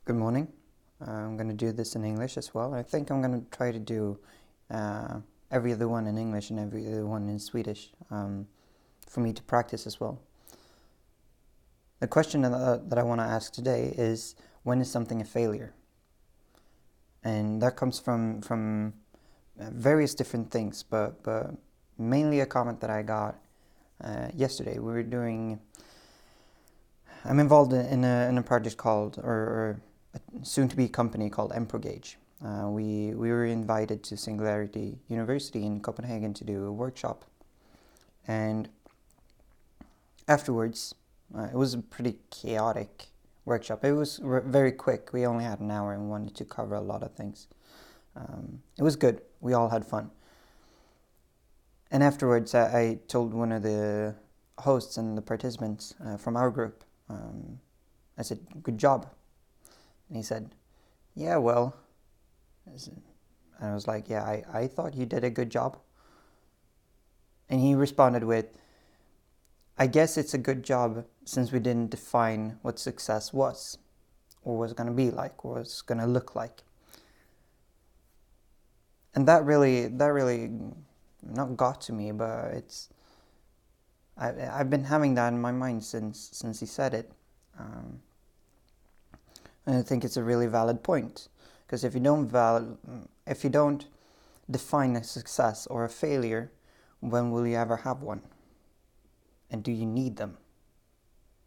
Good morning. I'm going to do this in English as well. I think I'm going to try to do every other one in English and every other one in Swedish for me to practice as well. The question that I want to ask today is, when is something a failure? And that comes from various different things, but mainly a comment that I got yesterday. I'm involved in a project called, or a soon-to-be company called Emprogage. We were invited to Singularity University in Copenhagen to do a workshop, and afterwards it was a pretty chaotic workshop. It was very quick. We only had an hour and wanted to cover a lot of things. It was good. We all had fun. And afterwards I told one of the hosts and the participants from our group, I said, "Good job." And he said, "Yeah, well," and I was like, "Yeah, I thought you did a good job." And he responded with, "I guess it's a good job since we didn't define what success was, or was going to be like, or was going to look like." And that really not got to me, but I've been having that in my mind since he said it. And I think it's a really valid point, because if you don't define a success or a failure, when will you ever have one? And do you need them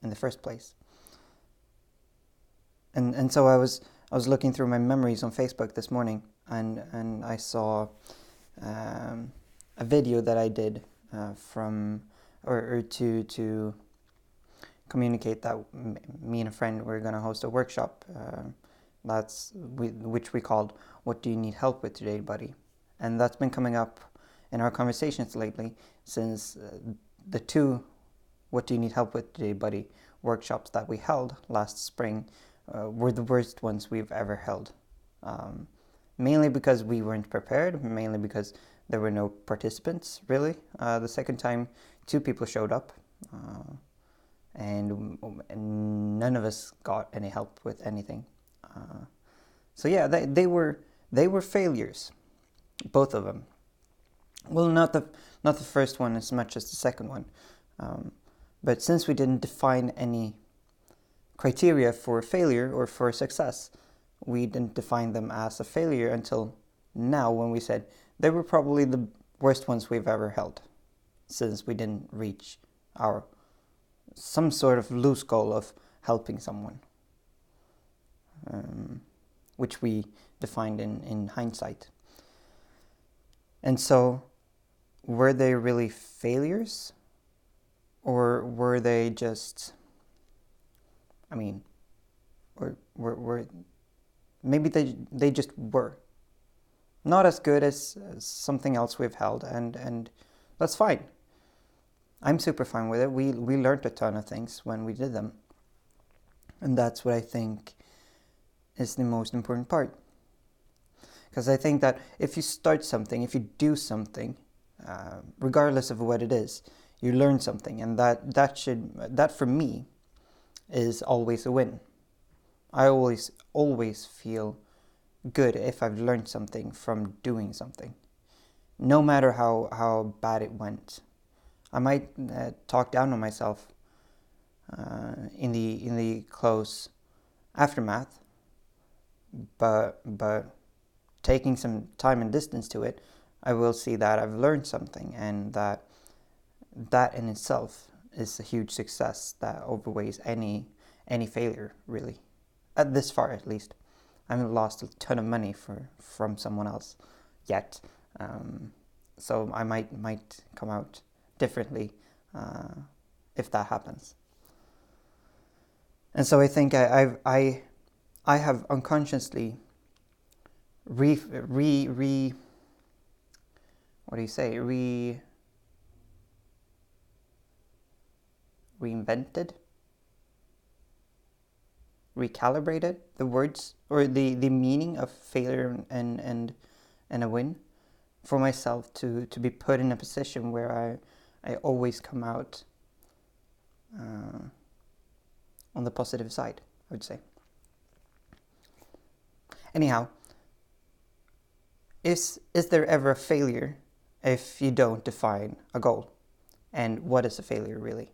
in the first place? And so I was looking through my memories on Facebook this morning, and I saw a video that I did to communicate that me and a friend were going to host a workshop which we called "What Do You Need Help With Today, Buddy?" And that's been coming up in our conversations lately, since the two "What Do You Need Help With Today, Buddy?" workshops that we held last spring were the worst ones we've ever held. Mainly because we weren't prepared, mainly because there were no participants, really. The second time, 2 people showed up, and none of us got any help with anything. So yeah, they were failures, both of them. Well, not the first one as much as the second one, but since we didn't define any criteria for failure or for success, we didn't define them as a failure until now, when we said they were probably the worst ones we've ever held, since we didn't reach some sort of loose goal of helping someone, which we defined in hindsight. And so, were they really failures? Or were they just, were maybe they just were not as good as something else we've held, and that's fine. I'm super fine with it. We learned a ton of things when we did them, and that's what I think is the most important part. Because I think that if you start something, if you do something, regardless of what it is, you learn something, and that for me is always a win. I always feel good if I've learned something from doing something, no matter how bad it went. I might talk down on myself in the close aftermath, but taking some time and distance to it, I will see that I've learned something, and that in itself is a huge success that overweighs any failure, really. At this far, at least. I haven't lost a ton of money from someone else yet, so I might come out differently if that happens. And so I think I have unconsciously reinvented, recalibrated the words or the meaning of failure and a win for myself to be put in a position where I always come out on the positive side, I would say. Anyhow, is there ever a failure if you don't define a goal? And what is a failure really?